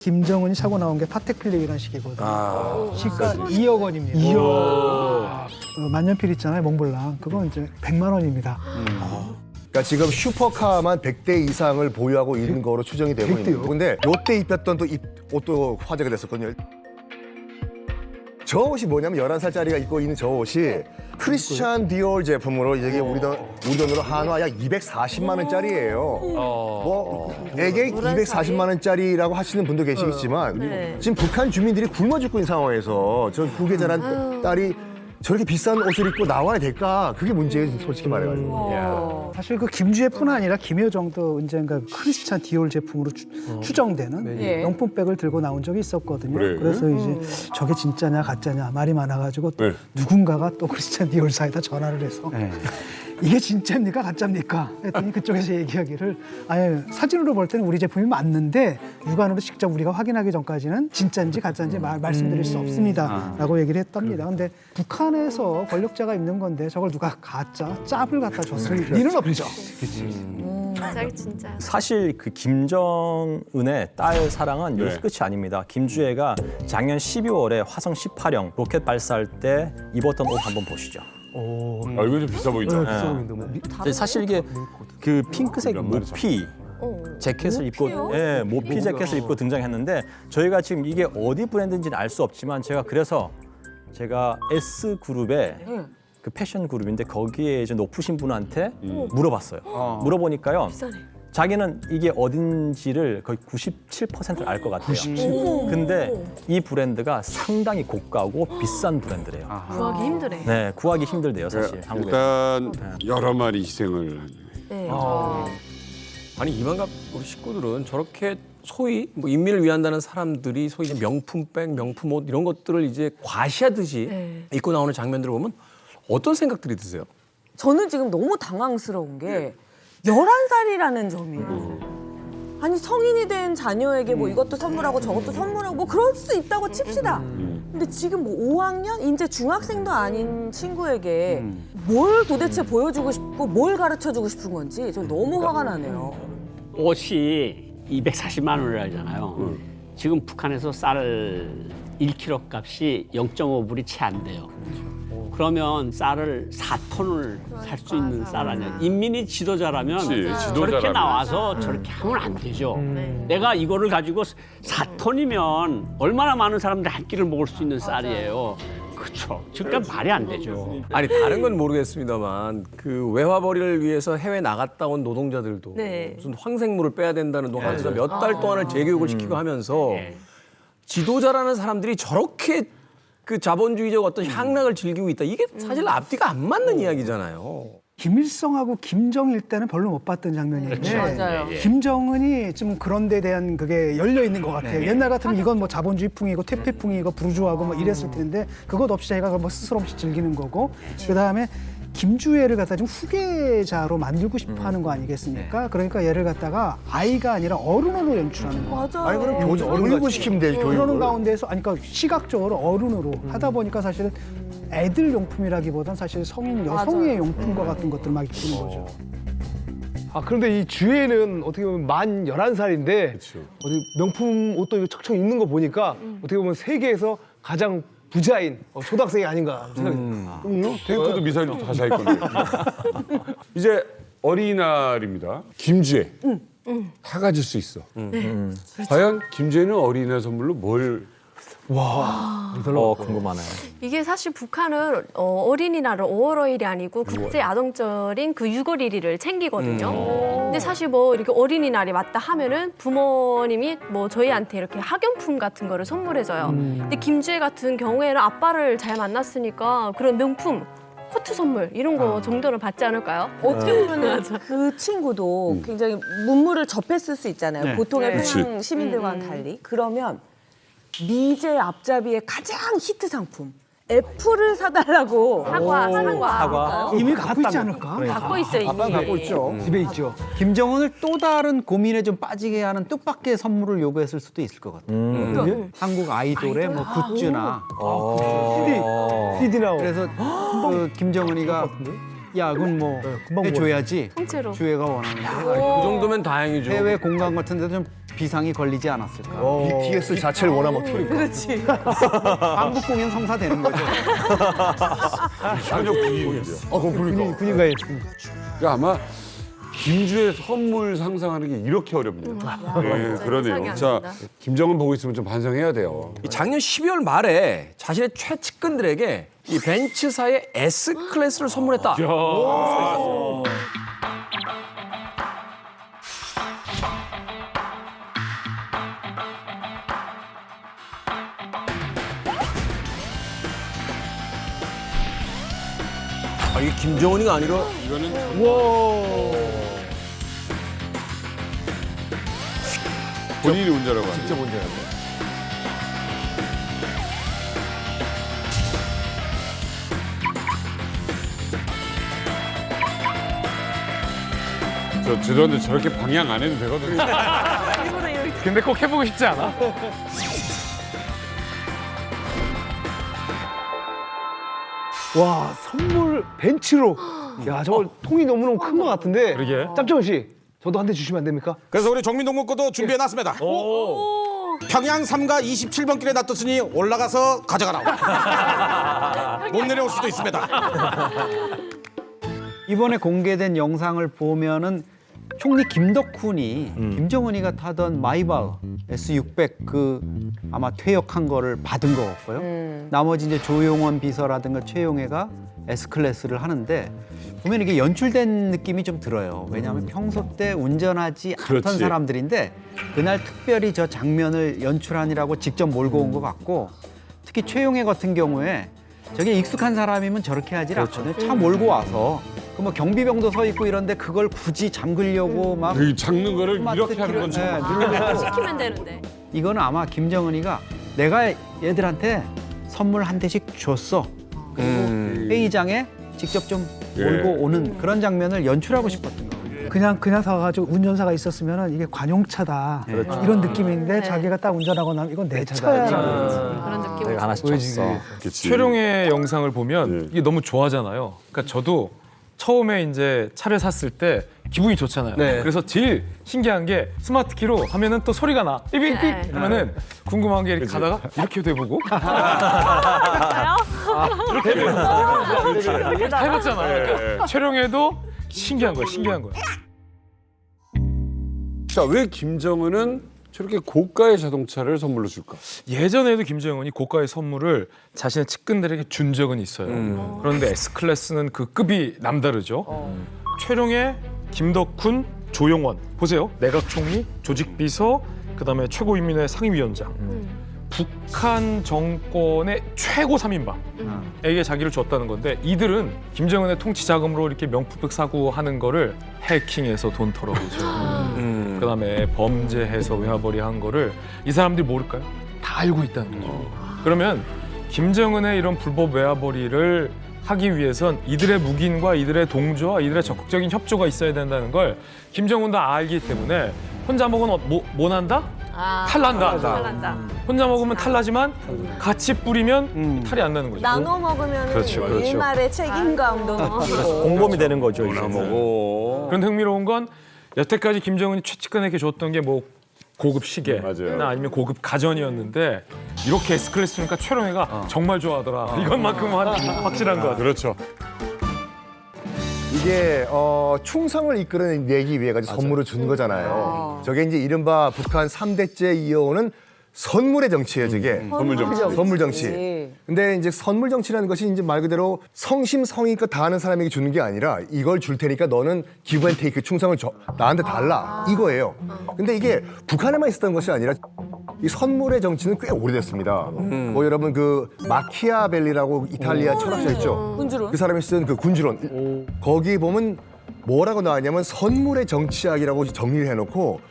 김정은이 사고 나온 게 파텍필름이라는 시계거든요. 시가 2억 원입니다. 2억. 만년필 있잖아요, 몽블랑. 그건 이제 100만 원입니다. 그러니까 지금 슈퍼카만 100대 이상을 보유하고 있는 거로 추정이 되고 있는 거고. 근데 요때 입혔던 또 옷도 화제가 됐었거든요. 저 옷이 뭐냐면 11살짜리가 입고 있는 저 옷이 크리스찬 디올 제품으로 이게 우리 돈으로 한화 약 240만 원짜리예요. 뭐 에게 240만 원짜리라고 하시는 분도 계시겠지만 지금 북한 주민들이 굶어 죽고 있는 상황에서 저 후계자란 딸이 저렇게 비싼 옷을 입고 나와야 될까? 그게 문제예요, 솔직히 말해가지고. 사실 그 김주혜뿐 아니라 김효정도 언젠가 크리스찬 디올 제품으로 추정되는 명품백을 들고 나온 적이 있었거든요. 그래. 그래서 이제 저게 진짜냐 가짜냐 말이 많아가지고 또 누군가가 또 크리스찬 디올사에다 전화를 해서 이게 진짜입니까 가짜입니까? 했더니 그쪽에서 얘기하기를 아예 사진으로 볼 때는 우리 제품이 맞는데 육안으로 직접 우리가 확인하기 전까지는 진짜인지 가짜인지 말씀드릴 수 없습니다 라고 얘기를 했답니다. 근데 북한에서 권력자가 입는 건데 저걸 누가 가짜 짭을 갖다 줬을 리는 없죠. 갑자기 진짜. 사실 그 김정은의 딸 사랑은 여기서 끝이 아닙니다. 김주혜가 작년 12월에 화성 18형 로켓 발사할 때 입었던 옷 한번 보시죠. 이거 좀 비싸 보인다. 사실 이게 그 핑크색 모피 재킷을 입고, 모피 재킷을 입고 등장했는데 저희가 지금 이게 어디 브랜드인지는 알 수 없지만 제가 S 그룹의 그 패션 그룹인데 거기에 이제 높으신 분한테 물어봤어요. 물어보니까요. 비싸네. 자기는 이게 어딘지를 거의 97%를 알 것 같아요. 근데 이 브랜드가 상당히 고가고 비싼 브랜드래요. 구하기 힘드네. 네, 구하기 힘들대요, 사실 한국에. 일단 여러 마리 희생을. 네. 아니 이만갑 우리 식구들은 저렇게 소위 뭐 인민을 위한다는 사람들이 소위 이제 명품백, 명품 옷 이런 것들을 이제 과시하듯이 입고 나오는 장면들을 보면 어떤 생각들이 드세요? 저는 지금 너무 당황스러운 게 11살이라는 점이에요. 아니 성인이 된 자녀에게 뭐 이것도 선물하고 저것도 선물하고 뭐 그럴 수 있다고 칩시다. 근데 지금 뭐 5학년? 이제 중학생도 아닌 친구에게 뭘 도대체 보여주고 싶고 뭘 가르쳐주고 싶은 건지 전 너무 화가 나네요. 옷이 240만 원이라잖아요. 지금 북한에서 쌀 1kg 값이 0.5불이 채 안 돼요. 그러면 쌀을 4톤을 살 수 있는 쌀 아니야. 인민이 지도자라면 저렇게 나와서 저렇게 하면 안 되죠. 내가 이거를 가지고 4톤이면 얼마나 많은 사람들이 한 끼를 먹을 수 있는 쌀이에요. 그렇죠. 그러니까 말이 안 되죠. 아니 다른 건 모르겠습니다만 그 외화벌이를 위해서 해외 나갔다 온 노동자들도 무슨 황생물을 빼야 된다는 동 하면서 몇 달 동안을 재교육을 시키고 하면서 지도자라는 사람들이 저렇게 그 자본주의적 어떤 향락을 즐기고 있다. 이게 사실 앞뒤가 안 맞는 이야기잖아요. 김일성하고 김정일 때는 별로 못 봤던 장면인데 맞아요. 김정은이 좀 그런 데 대한 그게 열려 있는 것 같아요. 옛날 같으면 이건 뭐 자본주의풍이고 퇴폐풍이고 부르주아고 뭐 이랬을 텐데 그것 없이 자기가 뭐 스스럼 없이 즐기는 거고 그다음에 김주혜를 갖다 좀 후계자로 만들고 싶어 하는 거 아니겠습니까? 그러니까 얘를 갖다가 아이가 아니라 어른으로 연출하는 거. 맞아요. 아니 그럼 교육을 시키면 되지, 그러는 교육을. 가운데서 아니 그러니까 시각적으로 어른으로 하다 보니까 사실은 애들 용품이라기보단 사실 성인 여성의 용품과 같은 것들 막 입히는 거죠. 아 그런데 이 주혜는 어떻게 보면 만 11살인데 어디 명품 옷도 이거 척척 입는 거 보니까 어떻게 보면 세계에서 가장 부자인 초등학생이 아닌가 생각이 듭니다. 탱크도 미사일도 다 살 건데. 이제 어린이날입니다. 김주혜. 다 가질 수 있어. 과연 김주혜는 어린이날 선물로 뭘? 궁금하네요. 이게 사실 북한은 어린이날을 5월 5일이 아니고 국제 아동절인 그 6월 1일을 챙기거든요. 근데 사실 뭐 이렇게 어린이날이 맞다 하면은 부모님이 뭐 저희한테 이렇게 학용품 같은 거를 선물해줘요. 근데 김주혜 같은 경우에는 아빠를 잘 만났으니까 그런 명품 코트 선물 이런 거 정도는 받지 않을까요? 어떻게 보면 그 친구도 굉장히 문물을 접했을 수 있잖아요. 보통의 네. 평양 시민들과는 달리. 그러면 미제 앞잡이의 가장 히트 상품 애플을 사달라고 사과. 이미 갖고 있지 않을까? 갖고 있어요, 이미. 아빠는 갖고 있죠. 집에 있죠. 김정은을 또 다른 고민에 좀 빠지게 하는 뜻밖의 선물을 요구했을 수도 있을 것 같아요. 한국 아이돌의 뭐 굿즈나 CD 나오. 그래서 그 김정은이가 야 그건 뭐 해줘야지 통째로. 주혜가 원하는데 그 정도면 다행이죠. 해외 공간 같은 데도 좀 비상이 걸리지 않았을까. BTS 자체를 원하면 어떻게 그렇지. 한국 공연 성사되는 거죠. 전혀 분위기인데요. 그럼 그러니까. 군인가에 그러니까 아마 김주의 선물 상상하는 게 이렇게 어렵네요. 네, 그러네요. 상상이 안 자, 된다. 김정은 보고 있으면 좀 반성해야 돼요. 이 작년 12월 말에 자신의 최측근들에게 이 벤츠사의 S 클래스를 선물했다. 이게 김정은이가 아니라 이거는 본인이 운전하고 하는 직접 운전하고. 저 죄송한데 저렇게 방향 안 해도 되거든요. 근데 꼭 해보고 싶지 않아? 와 선물 벤츠로. 야 저거 통이 너무너무 큰 것 같은데. 그러게. 짭정은 씨, 저도 한 대 주시면 안 됩니까? 그래서 우리 정민동무 것도 준비해놨습니다. 평양 3가 27번 길에 놔뒀으니 올라가서 가져가라. 못 내려올 수도 있습니다. 이번에 공개된 영상을 보면은 총리 김덕훈이 김정은이가 타던 마이바흐 S600 그 아마 퇴역한 거를 받은 것 같고요. 나머지 이제 조용원 비서라든가 최용해가 S클래스를 하는데 보면 이게 연출된 느낌이 좀 들어요. 왜냐하면 평소 때 운전하지 않던 그렇지. 사람들인데 그날 특별히 저 장면을 연출하느라고 직접 몰고 온 것 같고 특히 최용해 같은 경우에 저게 익숙한 사람이면 저렇게 하질 않거든요. 차 몰고 와서 그 뭐 경비병도 서 있고 이런데 그걸 굳이 잠그려고 막 그 잡는 거를 이렇게 하는 건 좀. 누르고 시키면 되는데. 이거는 아마 김정은이가 내가 얘들한테 선물 한 대씩 줬어. 그리고 회의장에 직접 좀 몰고 오는 그런 장면을 연출하고 싶었던 거예요. 그냥 사가지고 운전사가 있었으면 이게 관용차다 이런 느낌인데 자기가 딱 운전하고 나면 이건 내 차야. 그런 느낌으로. 내가 하나씩 줬어. 최룡의 영상을 보면 네. 이게 너무 좋아하잖아요. 그러니까 저도 처음에 이제 차를 샀을 때 기분이 좋잖아요. 그래서 제일 신기한 게 스마트 키로 하면은 또 소리가 나. 삐삐삐 네. 하면은 궁금한 게 이렇게 가다가 이렇게도 해보고 이렇게 다 해봤잖아요. 그러니까 최룡에도 신기한 거야, 신기한 거야. 자, 왜 김정은은 저렇게 고가의 자동차를 선물로 줄까? 예전에도 김정은이 고가의 선물을 자신의 측근들에게 준 적은 있어요. 그런데 S클래스는 그 급이 남다르죠. 최룡해, 김덕훈, 조용원. 보세요. 내각총리, 조직비서, 그다음에 최고인민회 상임위원장. 북한 정권의 최고 3인방에게 자기를 줬다는 건데 이들은 김정은의 통치 자금으로 이렇게 명품백 사고 하는 거를 해킹해서 돈 털어보죠. 그다음에 범죄해서 외화벌이 한 거를 이 사람들이 모를까요? 다 알고 있다는 거죠. 그러면 김정은의 이런 불법 외화벌이를 하기 위해선 이들의 묵인과 이들의 동조와 이들의 적극적인 협조가 있어야 된다는 걸 김정은도 알기 때문에 혼자 먹으면 뭐 난다? 탈난다. 탈난다. 혼자 먹으면 탈나지만 같이 뿌리면 탈이 안 나는 거죠. 나눠 먹으면 그렇죠, 그렇죠. 일말의 책임감도 느끼고. 공범이 되는 거죠. 이제. 먹어. 그런데 흥미로운 건 여태까지 김정은이 최측근에게 줬던 게 뭐 고급 시계나 아니면 고급 가전이었는데 이렇게 S클래스니까 최룡해가 정말 좋아하더라. 이것만큼은 확실한 것 같아요. 그렇죠. 이게 충성을 이끌어내기 위해 가지고 선물을 준 거잖아요. 저게 이제 이른바 북한 3대째 이어오는 선물의 정치예요, 저게. 선물 정치. 선물 정치. 근데 이제 선물 정치라는 것이 이제 말 그대로 성심성의껏 다하는 사람에게 주는 게 아니라 이걸 줄 테니까 너는 기브 앤 테이크 충성을 나한테 달라. 이거예요. 근데 이게 북한에만 있었던 것이 아니라 이 선물의 정치는 꽤 오래됐습니다. 뭐 여러분 그 마키아벨리라고 이탈리아 철학자 있죠. 군주론. 그 사람이 쓴 그 군주론. 거기 보면 뭐라고 나왔냐면 선물의 정치학이라고 정리를 해놓고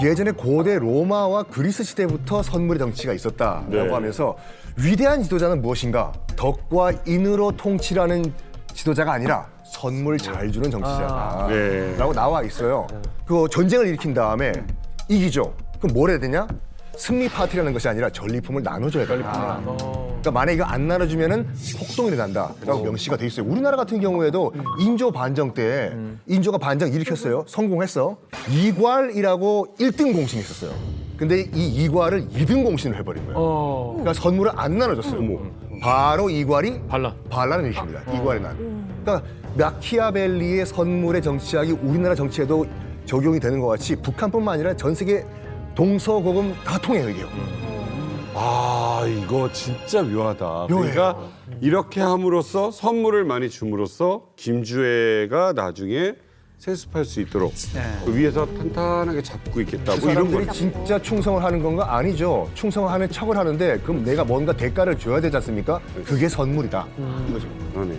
예전에 고대 로마와 그리스 시대부터 선물의 정치가 있었다라고 하면서 위대한 지도자는 무엇인가? 덕과 인으로 통치라는 지도자가 아니라 선물 잘 주는 정치자다라고 나와 있어요. 그 전쟁을 일으킨 다음에 이기죠. 그럼 뭘 해야 되냐? 승리 파티라는 것이 아니라 전리품을 나눠줘야 된다. 그러니까 만약에 이거 안 나눠주면은 폭동이 난다라고 명시가 돼 있어요. 우리나라 같은 경우에도 인조 반정 때 인조가 반정 일으켰어요. 성공했어. 이괄이라고 1등 공신이 있었어요. 근데 이 이괄을 2등 공신을 해버린 거예요. 그러니까 선물을 안 나눠줬어요. 바로 이괄이 반란을 일으킵니다. 이괄의 난. 그러니까 마키아벨리의 선물의 정치학이 우리나라 정치에도 적용이 되는 것 같이 북한뿐만 아니라 전 세계 동서고금 다 통해요, 이게요. 아, 이거 진짜 묘하다. 묘해요. 그러니까 이렇게 함으로써 선물을 많이 줌으로써 김주애가 나중에 세습할 수 있도록 그 위에서 탄탄하게 잡고 있겠다. 그 뭐 이런 사람들이 거. 진짜 충성을 하는 건가? 아니죠. 충성을 하는 척을 하는데 그럼 내가 뭔가 대가를 줘야 되지 않습니까? 그게 선물이다. 이거죠. 그러네.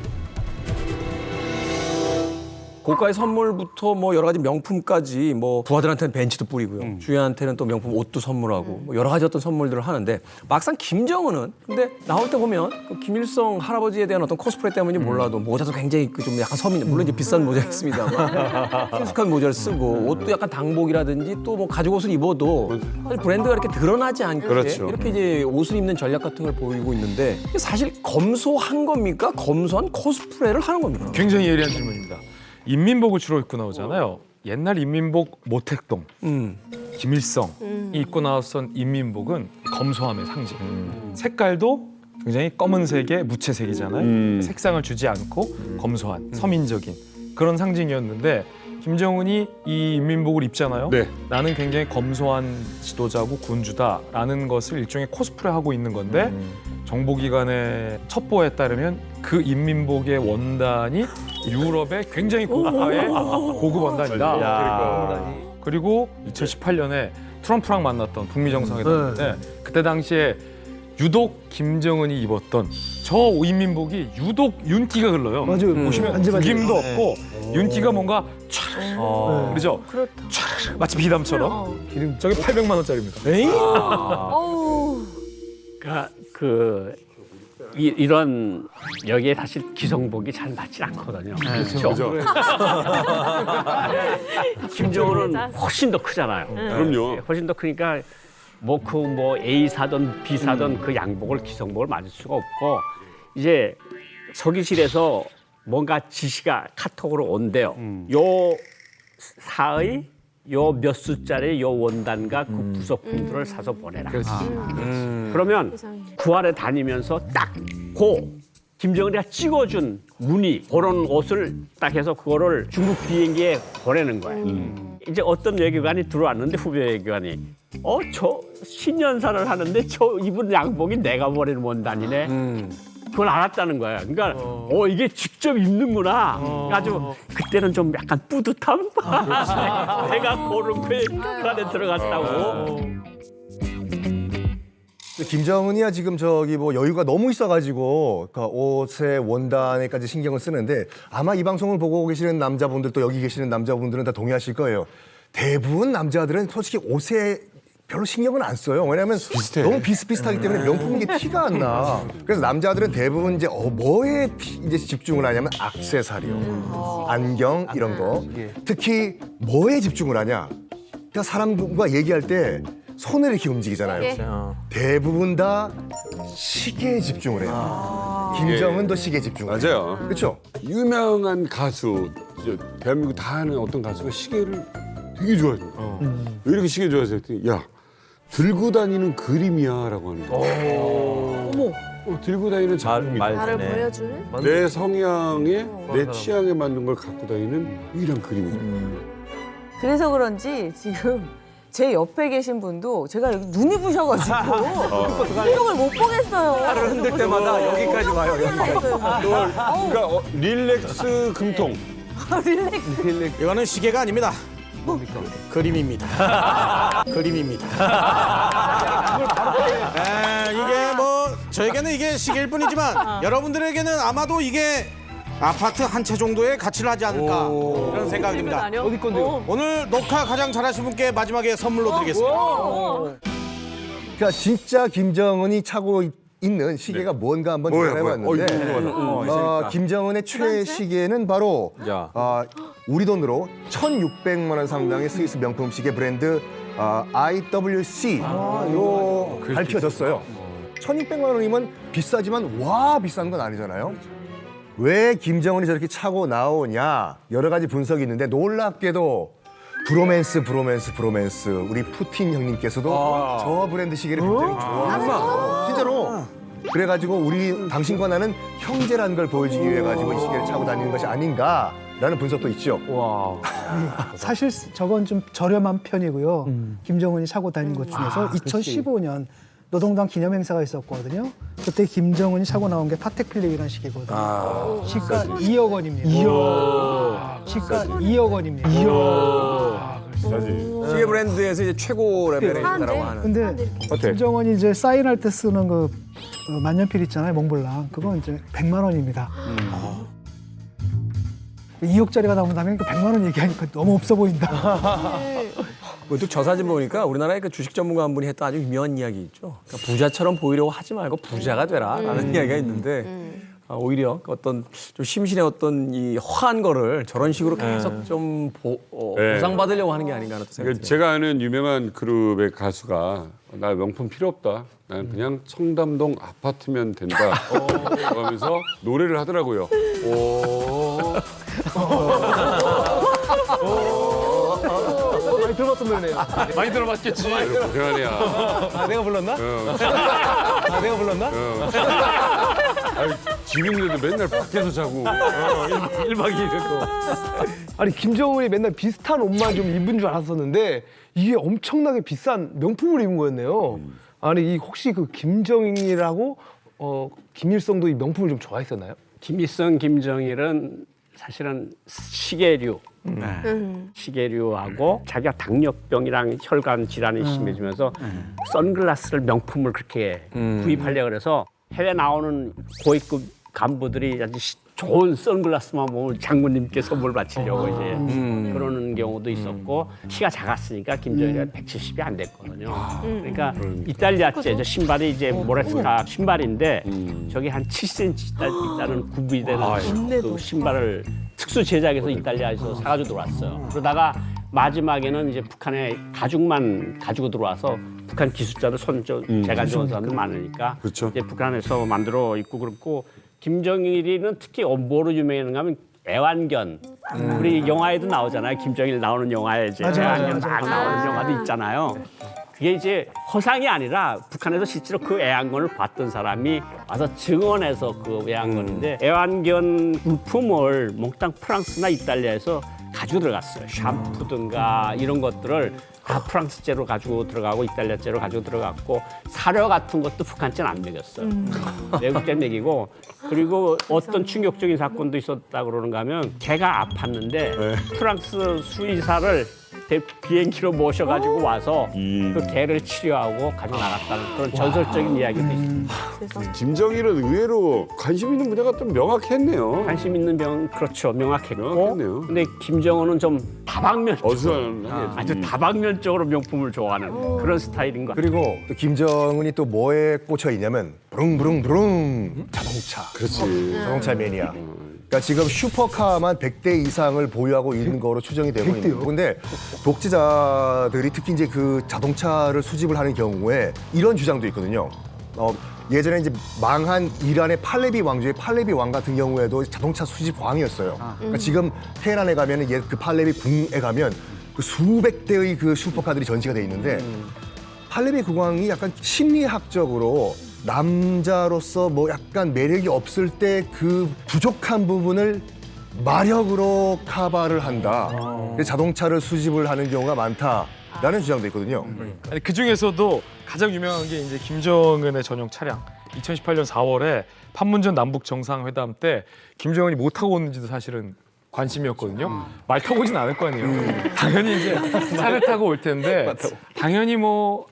고가의 선물부터 뭐 여러 가지 명품까지 뭐 부하들한테는 벤치도 뿌리고요. 주애한테는 또 명품 옷도 선물하고 뭐 여러 가지 어떤 선물들을 하는데 막상 김정은은 근데 나올 때 보면 그 김일성 할아버지에 대한 어떤 코스프레 때문인지 몰라도 모자도 굉장히 그 좀 약간 서민 물론 이제 비싼 모자였습니다만 친숙한 모자를 쓰고 옷도 약간 당복이라든지 또 뭐 가죽 옷을 입어도 사실 브랜드가 이렇게 드러나지 않게 그렇죠. 이렇게 이제 옷을 입는 전략 같은 걸 보이고 있는데 사실 검소한 겁니까? 검소한 코스프레를 하는 겁니까? 굉장히 예리한 질문입니다. 인민복을 주로 입고 나오잖아요. 옛날 인민복 모택동, 김일성이 입고 나왔던 인민복은 검소함의 상징. 색깔도 굉장히 검은색에 무채색이잖아요. 색상을 주지 않고 검소한, 서민적인 그런 상징이었는데 김정은이 이 인민복을 입잖아요. 네. 나는 굉장히 검소한 지도자고 군주다라는 것을 일종의 코스프레하고 있는 건데 정보기관의 첩보에 따르면 그 인민복의 원단이 유럽의 굉장히 고급 원단이다. 그리고 2018년에 트럼프랑 만났던 북미 정상회담인데 그때 당시에 유독 김정은이 입었던 저 인민복이 유독 윤기가 흘러요. 맞아요. 보시면 반질반질. 구김도 없고 윤기가 뭔가 촤 그렇죠? 촤 마치 비담처럼 기름 저게 800만 원짜리입니다. 이런 여기에 사실 기성복이 잘 맞지 않거든요. 그렇죠. 김정은은 훨씬 더 크잖아요. 그럼요. 훨씬 더 크니까 뭐 A 사든 B 사든 그 양복을 기성복을 맞을 수가 없고 이제 서기실에서 뭔가 지시가 카톡으로 온대요. 요 사의 요 몇 숫자리 요 원단과 그 부속품들을 사서 보내라. 그러면 구할에 다니면서 딱 김정은이가 찍어준 무늬 그런 옷을 딱 해서 그거를 중국 비행기에 보내는 거예요. 이제 어떤 외교관이 들어왔는데 후배 외교관이 저 신년사를 하는데 저 입은 양복이 내가 보내는 원단이네. 그걸 알았다는 거야. 그러니까 이게 직접 입는구나. 아주 그때는 좀 약간 뿌듯함. 내가 고른 그 안에 들어갔다고. 김정은이야 지금 뭐 여유가 너무 있어가지고 그 옷의 원단에까지 신경을 쓰는데 아마 이 방송을 보고 계시는 남자분들 또 여기 계시는 남자분들은 다 동의하실 거예요. 대부분 남자들은 솔직히 옷에 별로 신경을 안 써요. 왜냐하면 너무 비슷비슷하기 때문에 명품인 게 티가 안 나. 그래서 남자들은 대부분 이제 뭐에 이제 집중을 하냐면 액세서리요, 안경 이런 거. 특히 뭐에 집중을 하냐? 그러니까 사람과 얘기할 때 손을 이렇게 움직이잖아요. 대부분 다 시계에 집중을 해요. 김정은도 시계에 집중을 해요. 맞아요. 그렇죠? 유명한 가수, 대한민국 다 아는 어떤 가수가 시계를 되게 좋아해요. 왜 이렇게 시계 좋아하세요? 했더니 야, 들고 다니는 그림이야라고 하는 거예요. 들고 다니는 작품이다. 나를 보여주는? 내 성향에 내 취향에 맞는 걸 갖고 다니는 유일한 그림이다. 그래서 그런지 지금 제 옆에 계신 분도 제가 여기 눈이 부셔가지고 표정을 못 보겠어요. 팔을 흔들 때마다 여기까지 와요. 여기까지. 그러니까 릴렉스 금통. 이거는 시계가 아닙니다. 그림입니다. 그림입니다. 이게 뭐 저에게는 이게 시계일 뿐이지만 여러분들에게는 아마도 이게 아파트 한 채 정도의 가치를 하지 않을까 이런 생각이 듭니다. 어디 건데요? 오늘 녹화 가장 잘하신 분께 마지막에 선물로 드리겠습니다. 그러니까 진짜 김정은이 차고 있는 시계가 뭔가 한번 해봤는데 김정은의 최애 시계는 바로 우리 돈으로 1,600만 원 상당의 스위스 명품 시계 브랜드 IWC로 밝혀졌어요. 1,600만 원이면 비싸지만 와 비싼 건 아니잖아요. 왜 김정은이 저렇게 차고 나오냐 여러 가지 분석이 있는데 놀랍게도 브로맨스 우리 푸틴 형님께서도 저 브랜드 시계를 굉장히 좋아하세요. 진짜로. 그래가지고 우리 당신과 나는 형제라는 걸 보여주기 위해 가지고 이 시계를 차고 다니는 것이 아닌가라는 분석도 있죠. 사실 저건 좀 저렴한 편이고요. 김정은이 차고 다닌 것 중에서 2015년 노동당 기념행사가 있었거든요. 그때 김정은이 차고 나온 게 파테클릭이라는 시계거든요. 시가 2억 원입니다. 시가 2억 원입니다. 시계 브랜드에서 이제 최고 레벨에 있다라고 하는. 근데 김정은이 이제 사인할 때 쓰는 그 만년필 있잖아요, 몽블랑. 그건 이제 100만 원입니다. 2억짜리가 나온다면 그 100만 원 얘기하니까 너무 없어 보인다. 또 저 사진 보니까 우리나라의 그 주식 전문가 한 분이 했던 아주 유명한 이야기 있죠. 그러니까 부자처럼 보이려고 하지 말고 부자가 되라라는 이야기가 있는데 오히려 어떤 좀 심신의 어떤 이 허한 거를 저런 식으로 계속 좀 보상받으려고 하는 게 아닌가 하는 생각이 들어요. 제가 아는 유명한 그룹의 가수가 나 명품 필요 없다. 나는 그냥 청담동 아파트면 된다. 그러면서 노래를 하더라고요. 많이 들어봤던 노래네요. 많이 들어봤겠지. 고생하네요. 내가 불렀나? 내가 불렀나? 집 있는데도 맨날 밖에서 자고 1박 2일. 아니 김정은이 맨날 비슷한 옷만 좀 입은 줄 알았었는데 이게 엄청나게 비싼 명품을 입은 거였네요. 아니 혹시 그 김정일하고 김일성도 이 명품을 좀 좋아했었나요? 김일성, 김정일은 사실은 시계류, 시계류하고 자기가 당뇨병이랑 혈관 질환이 심해지면서 선글라스를 명품을 그렇게 구입하려고 그래서 해외 나오는 고위급 간부들이 아주 좋은 선글라스만 보면 장군님께 선물 바치려고 이제 그러는 경우도 있었고 키가 작았으니까 김정일이가 170이 안 됐거든요. 그러니까 이탈리아제 저 신발이 이제 모레스카 신발인데 저게 한 7cm 있다는 구비되는 그 신발을 특수 제작해서 이탈리아에서 사가지고 들어왔어요. 그러다가 마지막에는 이제 북한에 가죽만 가지고 들어와서 북한 기술자들 제가 좋아하는 사람들 많으니까 그렇죠. 이제 북한에서 만들어 입고 그렇고 김정일이는 특히 뭐로 유명했는가 하면 애완견. 우리 영화에도 나오잖아요. 김정일 나오는 영화에 이제 애완견 막 나오는 영화도 있잖아요. 그게 이제 허상이 아니라 북한에서 실제로 그 애완견을 봤던 사람이 와서 증언해서 그 애완견인데 애완견 물품을 몽땅 프랑스나 이탈리아에서 가지고 들어갔어요. 샴푸든가 이런 것들을 다 프랑스제로 가지고 들어가고 이탈리아제로 가지고 들어갔고 사료 같은 것도 북한제는 안 먹였어요. 외국제 먹이고 그리고 어떤 충격적인 사건도 있었다 그러는가 하면 개가 아팠는데 프랑스 수의사를 비행기로 모셔가지고 와서 그 개를 치료하고 가지고 나갔다는 그런 전설적인 이야기도 있습니다. 김정일은 의외로 관심 있는 분야가 좀 명확했네요. 관심 있는 그렇죠. 명확했고. 명확했네요. 근데 김정은은 좀 다방면적으로 어수선하게. 아주 다방면적으로 명품을 좋아하는 그런 스타일인 것 같아요. 그리고 또 김정은이 또 뭐에 꽂혀 있냐면 브릉브릉브릉 자동차. 그렇지. 자동차 매니아. 그러니까 지금 슈퍼카만 100대 이상을 보유하고 있는 거로 추정이 되고 있는 거예요. 근데 독재자들이 특히 이제 그 자동차를 수집을 하는 경우에 이런 주장도 있거든요. 예전에 이제 망한 이란의 팔레비 왕조의 팔레비 왕 같은 경우에도 자동차 수집 왕이었어요. 그러니까 지금 테헤란에 가면은 그 팔레비 궁에 가면 그 수백 대의 그 슈퍼카들이 전시가 돼 있는데 팔레비 국왕이 약간 심리학적으로 남자로서 뭐 약간 매력이 없을 때 그 부족한 부분을 마력으로 커버를 한다. 그래서 자동차를 수집을 하는 경우가 많다라는 주장도 있거든요. 아니, 그 중에서도 가장 유명한 게 이제 김정은의 전용 차량. 2018년 4월에 판문점 남북 정상회담 때 김정은이 뭐 타고 오는지도 사실은 관심이었거든요. 말 타고 오진 않을 거 아니에요. 당연히 이제 차를 타고 올 텐데 당연히 뭐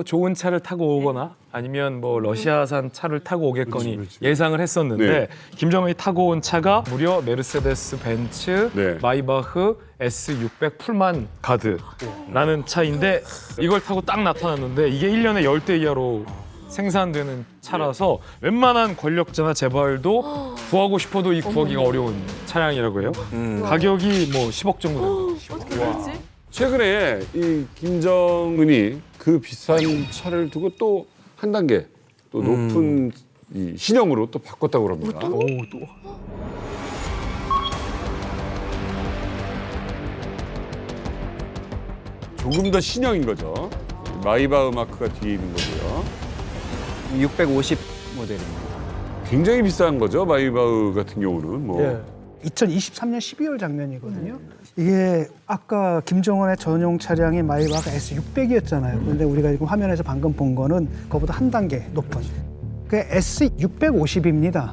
좋은 차를 타고 오거나 아니면 뭐 러시아산 차를 타고 오겠거니 그렇지. 예상을 했었는데 네. 김정은이 타고 온 차가 무려 메르세데스 벤츠 네. 마이바흐 S600 풀만 가드라는 차인데 이걸 타고 딱 나타났는데 이게 1년에 10대 이하로 생산되는 차라서 웬만한 권력자나 재벌도 구하고 싶어도 이 구하기가 어려운 차량이라고 해요. 가격이 뭐 10억 정도 됩니다. 어떻게 그러지? 최근에 이 김정은이 그 비싼 차를 두고 또 한 단계 또 높은 이 신형으로 또 바꿨다고 합니다. 조금 더 신형인 거죠. 마이바흐 마크가 뒤에 있는 거고요. 650 모델입니다. 굉장히 비싼 거죠. 마이바흐 같은 경우는 뭐. 2023년 12월 장면이거든요. 이게 아까 김정은의 전용 차량이 마이바흐 S600이었잖아요. 그런데 우리가 지금 화면에서 방금 본 거는 그거보다 한 단계 높은. 그 S650입니다.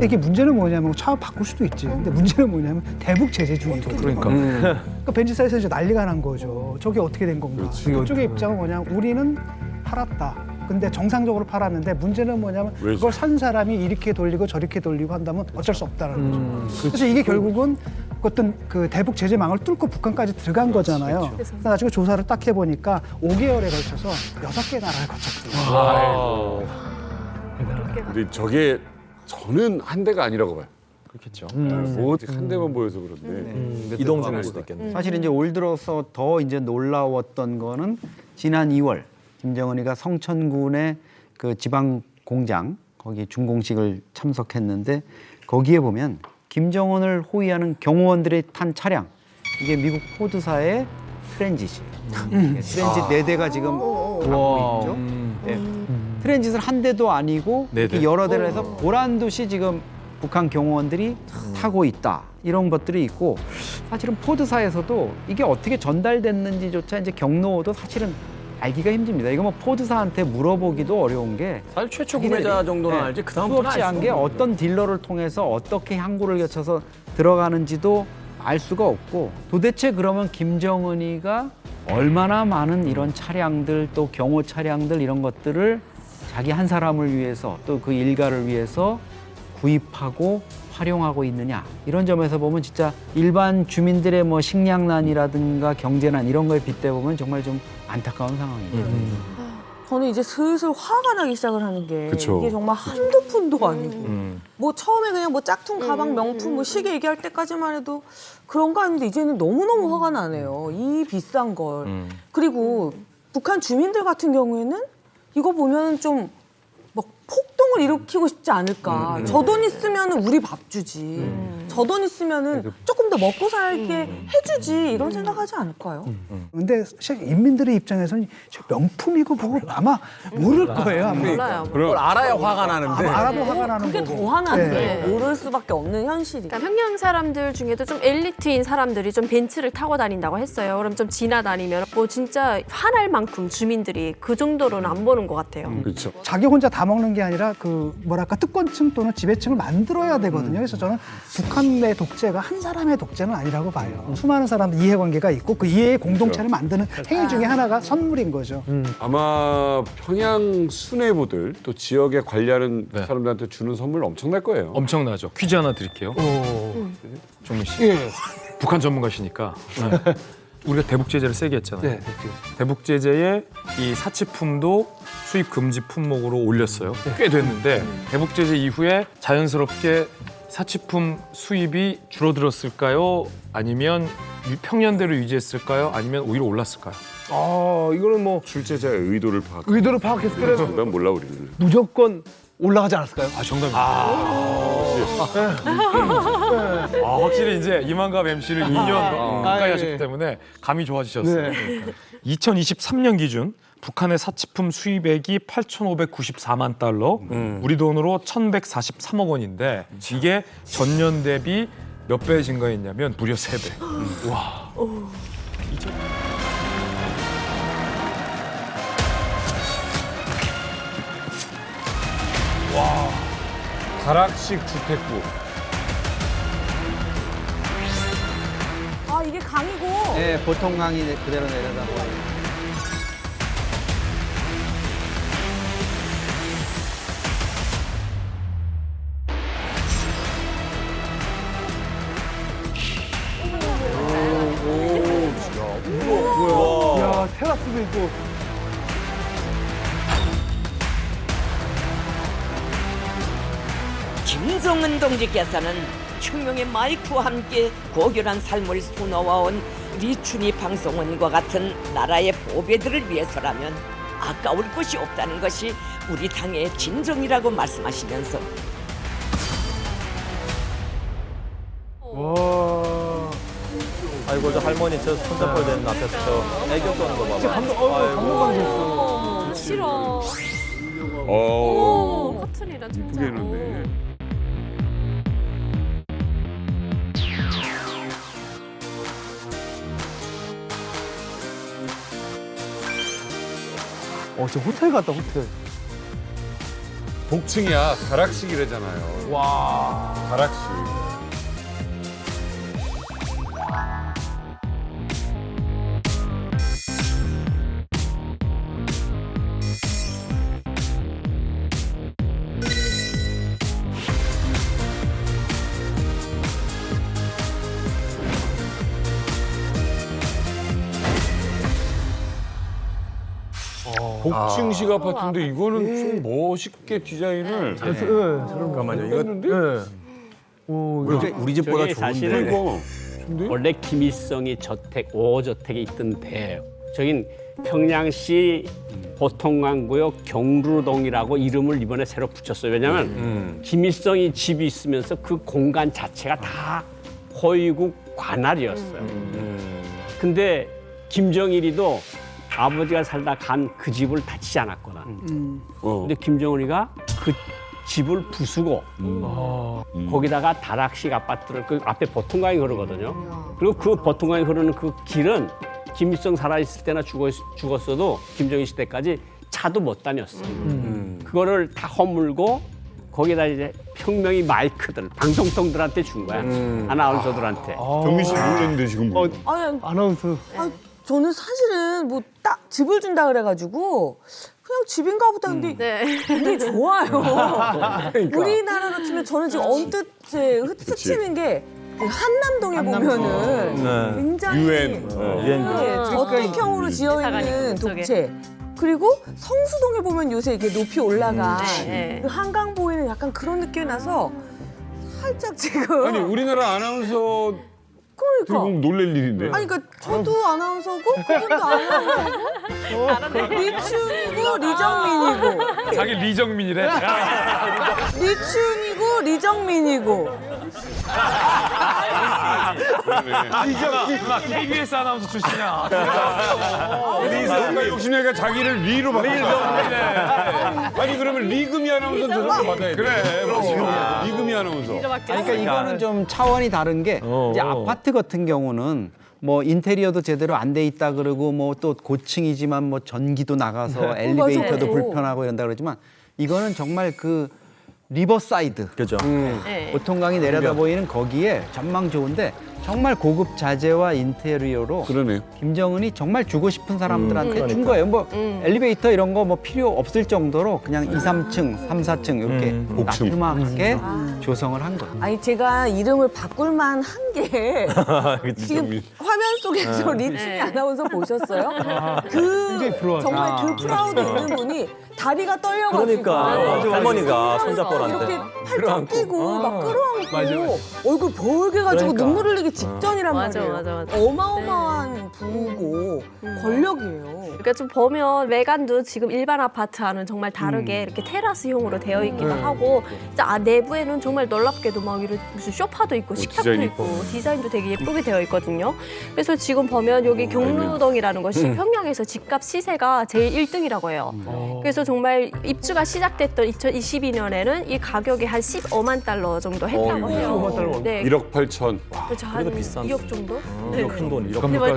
이게 문제는 뭐냐면 차 바꿀 수도 있지. 근데 문제는 뭐냐면 대북 제재 중이거든요. 그러니까 벤츠사에서 이제 난리가 난 거죠. 저게 어떻게 된 건가. 그쪽의 입장은 뭐냐면 우리는 팔았다. 근데 정상적으로 팔았는데 문제는 뭐냐면 그걸 산 사람이 이렇게 돌리고 저렇게 돌리고 한다면 어쩔 수 없다는 거죠. 그래서 이게 결국은 어떤 그 대북 제재망을 뚫고 북한까지 들어간 거잖아요. 그래서 나중에 조사를 딱 해보니까 5개월에 걸쳐서 6개 나라를 거쳤더라고요. 근데 저게 저는 한 대가 아니라고 봐요. 그렇겠죠. 뭐 한 대만 보여서 그런데. 이동 중일 수도 있겠네요. 사실 이제 올 들어서 더 이제 놀라웠던 거는 지난 2월 김정은이가 성천군의 그 지방 공장 거기 준공식을 참석했는데 거기에 보면 김정은을 호위하는 경호원들이 탄 차량 이게 미국 포드사의 트랜짓이에요. 트랜짓 4대가 지금 가고 있죠. 네. 트랜짓은 한 대도 아니고 이렇게 여러 대를 해서 보란 듯이 지금 북한 경호원들이 타고 있다. 이런 것들이 있고 사실은 포드사에서도 이게 어떻게 전달됐는지조차 이제 경로도 사실은 알기가 힘듭니다. 이거 뭐 포드사한테 물어보기도 어려운 게 사실 최초 구매자 정도는 알지 그 다음부터는 수없이 한 게 어떤 딜러를 통해서 어떻게 항구를 거쳐서 들어가는지도 알 수가 없고 도대체 그러면 김정은이가 얼마나 많은 이런 차량들 또 경호 차량들 이런 것들을 자기 한 사람을 위해서 또 그 일가를 위해서 구입하고 활용하고 있느냐 이런 점에서 보면 진짜 일반 주민들의 뭐 식량난이라든가 경제난 이런 거에 빗대보면 정말 좀 안타까운 상황입니다. 저는 이제 슬슬 화가 나기 시작을 하는 게 그쵸. 이게 정말 한두 푼도 아니고 뭐 처음에 그냥 뭐 짝퉁 가방 명품 뭐 시계 얘기할 때까지만 해도 그런 거 아닌데 이제는 너무너무 화가 나네요. 이 비싼 걸. 그리고 북한 주민들 같은 경우에는 이거 보면 좀 막 폭동을 일으키고 싶지 않을까. 저 돈 있으면 우리 밥 주지. 저 돈 있으면 조금 더 먹고 살게 해주지. 이런 생각하지 않을까요? 근데 사실 인민들의 입장에서는 저 명품이고 뭐고 아마 모를 거예요. 아마. 몰라요. 그걸 알아야 화가 나는데. 알아도 화가 나는 그게 거고. 더 화나는데 네. 모를 수밖에 없는 현실이. 그러니까 평양 사람들 중에도 좀 엘리트인 사람들이 좀 벤츠를 타고 다닌다고 했어요. 그럼 좀 지나다니면 뭐 진짜 화날 만큼 주민들이 그 정도로는 안 보는 것 같아요. 그렇죠. 자기 혼자 다 먹는 게 아니라 그 뭐랄까 특권층 또는 지배층을 만들어야 되거든요. 그래서 저는 북한의 독재가 한 사람의 독재는 아니라고 봐요. 수많은 사람들 이해관계가 있고 그 이해의 공동체를 만드는 행위 중에 하나가 선물인 거죠. 아마 평양 수뇌부들 또 지역에 관리하는 사람들한테 주는 선물 엄청날 거예요. 엄청나죠. 퀴즈 하나 드릴게요. 종민 씨. 북한 전문가시니까. 우리가 대북 제재를 세게 했잖아요. 대북 제재에 이 사치품도 수입 금지 품목으로 올렸어요. 꽤 됐는데 대북 제재 이후에 자연스럽게 사치품 수입이 줄어들었을까요? 아니면 평년대로 유지했을까요? 아니면 오히려 올랐을까요? 아 이거는 뭐 출제자의 의도를 파악. 의도를 파악했을 때 난 몰라 우리는. 무조건 올라가지 않았을까요? 아 정답입니다. 확실히 이제 이만갑 MC를 2년 가까이 하셨기 때문에 감이 좋아지셨어요. 2023년 기준 북한의 사치품 수입액이 8,594만 달러, 우리 돈으로 1,143억 원인데 이게 전년 대비 몇 배 증가했냐면 무려 3배. 와. 와. 가락식 주택구. 아 이게 강이고. 네, 보통 강이 그대로 내려다 보니. 야 테라스도 있고. 김정은 동지께서는 흉명의 마이크와 함께 고결한 삶을 수놓아온 리춘희 방송원과 같은 나라의 보배들을 위해서라면 아까울 것이 없다는 것이 우리 당의 진정이라고 말씀하시면서 아이고 저 할머니 저 손잡고 되는 앞에서 저 애교 떠는 거 봐봐. 진짜 어, 싫어. 오, 커튼이다 진짜. 예쁘게 해놨네. 저 호텔 같다 호텔. 복층이야. 가락식이래잖아요. 와. 가락식. 복층식 아파트인데 이거는 좀 멋있게 디자인을 잠깐만요. 이거 우리 집보다 저게 좋은데. 사실은 원래 김일성이 저택 5호저택에 있던 데예요. 저긴 평양시 보통강구역 경루동이라고 이름을 이번에 새로 붙였어요. 왜냐하면 김일성이 집이 있으면서 그 공간 자체가 다 호위국 관할이었어요. 근데 김정일이도 아버지가 살다 간 그 집을 다치지 않았거나. 근데 김정은이가 그 집을 부수고 거기다가 다락식 아파트를 그 앞에 보통강이 흐르거든요. 그리고 그 보통강이 흐르는 그 길은 김일성 살아있을 때나 죽었어도 김정일 시대까지 차도 못 다녔어. 그거를 다 허물고 거기다 이제 평명의 마이크들, 방송통들한테 준 거야. 아나운서들한테. 정민 씨 모르겠는데 지금 뭐. 아니, 아나운서. 저는 사실은 뭐 딱 집을 준다 그래가지고 그냥 집인가 보다 근데 굉장히 좋아요. 우리나라로 치면 저는 지금 언뜻 스치는 게 한남동에 보면은 굉장히 유엔. 저택형으로 지어 있는 독채. 그리고 성수동에 보면 요새 이게 높이 올라가 그 한강 보이는 약간 그런 느낌이 나서 살짝 지금 아니 우리나라 아나운서 그러니까 보면 놀랄 일인데. 아니 그러니까 저도 아나운서고 그분도 아나운서 리춘이고 리정민이고 자기 리정민이래. 리춘이고 리정민이고 막 KBS 아나운서 출신이야. 뭔가 욕심내가 자기를 리로 바꾸자. 아니 그러면 리금이 아나운서 저런 거 받아야 돼. 그래. 리금이 아나운서. 그러니까 이거는 좀 차원이 다른 게 이제 아파트 같은 경우는 뭐 인테리어도 제대로 안 돼 있다 그러고 뭐 또 고층이지만 뭐 전기도 나가서 엘리베이터도 불편하고 이런다 그러지만 이거는 정말 그 리버사이드. 그죠. 보통강이 내려다 보이는 거기에 전망 좋은데 정말 고급 자재와 인테리어로 그러네요. 김정은이 정말 주고 싶은 사람들한테 준 거예요. 뭐 엘리베이터 이런 거 뭐 필요 없을 정도로 그냥 2, 3층, 3, 4층 이렇게 나트막하게 조성을 한 거예요. 아니 제가 이름을 바꿀만 한 게 지금 화면 속에서 리춘이 아나운서 보셨어요? 그 정말 그 프라우드 있는 분이 다리가 떨려가지고 그러니까 할머니가 손잡고한테 이렇게 팔짱 끼고 막 끌어안고 얼굴 벌게 가지고 그러니까. 눈물 흘리기 직전이란 맞아, 말이에요. 맞아, 맞아. 어마어마한 부고 권력이에요. 그러니까 좀 보면 외관도 지금 일반 아파트와는 정말 다르게 이렇게 테라스형으로 되어 있기도 하고 진짜 내부에는 정말 놀랍게도 막 이런 무슨 소파도 있고 식탁도 디자인 있고 디자인도 되게 예쁘게 되어 있거든요. 그래서 지금 보면 여기 경루동이라는 것이 평양에서 집값 시세가 제일 1등이라고 해요. 그래서 정말 입주가 시작됐던 2022년에는 이 가격이 한 15만 달러 정도 했다고 해요. 15만 달러. 네. 1억 8천. 그렇죠. 한 그래도 비싼 2억 정도? 큰 돈.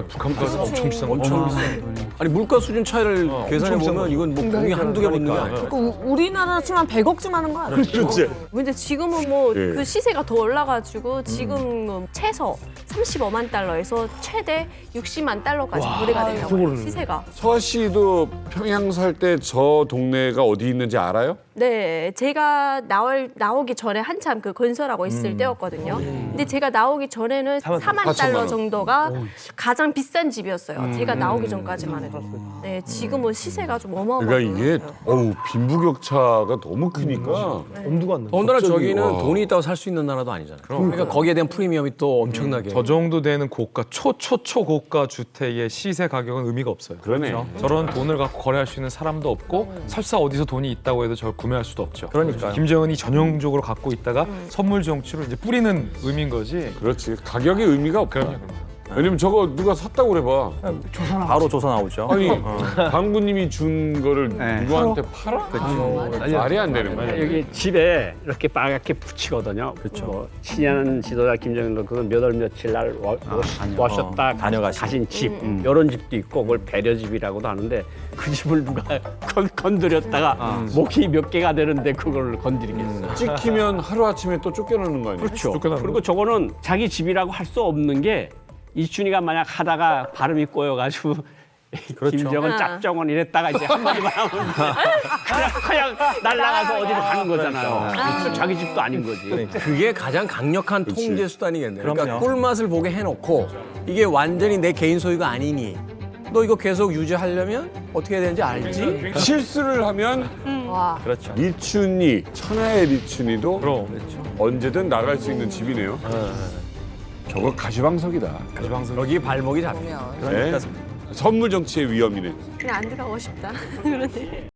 북한가서 엄청 비싼 거. 엄청 비싼. 아니 물가 수준 차이를 계산해 보면 이건 뭐 공이 한두 개 붙는 게 아니에요. 우리나라 치면 100억 좀 하는 거 아니에요? 그렇지. 근데 지금은 뭐 예. 그 시세가 더 올라가지고 지금 뭐 최소 35만 달러에서 최대 60만 달러까지 거래가 된다고 해요. 시세가. 서아 씨도 평양 살 때 저 동네가 어디 있는지 알아요? 네, 제가 나오기 전에 한참 그 건설하고 있을 때였거든요. 근데 제가 나오기 전에는 4만 달러 정도가 가장 비싼 집이었어요. 제가 나오기 전까지만 해도. 네, 지금은 시세가 좀 어마어마해요. 그러니까 이게 빈부격차가 너무 크니까 엄두가 안 나. 더군다나 갑자기, 저기는 와. 돈이 있다고 살 수 있는 나라도 아니잖아요. 그러니까 거기에 대한 프리미엄이 또 엄청나게. 저 정도 되는 고가 초고가 주택의 시세 가격은 의미가 없어요. 그러네. 저런 돈을 갖고 거래할 수 있는 사람도 없고 설사 어디서 돈이 있다고 해도 저걸 구매할 수도 없죠. 그러니까요. 김정은이 전형적으로 갖고 있다가 선물 정치로 이제 뿌리는 의미인 거지. 그렇지. 가격의 의미가 없다. 왜냐면 저거 누가 샀다고 그래봐. 바로 조사 나오죠. 아니 방구님이 준 거를 네. 누구한테 팔아? 말이 안 되는 거야. 여기 집에 이렇게 빨갛게 붙이거든요. 그렇죠. 친한 지도자 김정일도 그건 몇 월 며칠 날 오셨다 다녀가신 가신 집 이런 집도 있고 그걸 배려집이라고도 하는데 그 집을 누가 건드렸다가 목이 몇 개가 되는데 그걸 건드리겠어. 찍히면 하루 아침에 또 쫓겨나는 거 아니야? 그렇죠. 그리고 저거는 자기 집이라고 할 수 없는 게 이춘희가 만약 하다가 발음이 꼬여가지고 김정은 짝정원 이랬다가 이제 한마디만 하면 그냥 날아가서 어디로 가는 거잖아요. 자기 집도 아닌 거지. 그게 가장 강력한 통제 수단이겠네요. 그러니까 그럼요. 꿀맛을 보게 해놓고 이게 완전히 내 개인 소유가 아니니 너 이거 계속 유지하려면 어떻게 해야 되는지 알지? 실수를 하면 그렇죠. 리춘이 천하의 리춘이도 언제든 나갈 수 있는 집이네요. 저거 가시방석이다. 여기 발목이 잡혀. 네. 선물 정치의 위험이네. 그냥 안 들어가고 싶다. 그러네.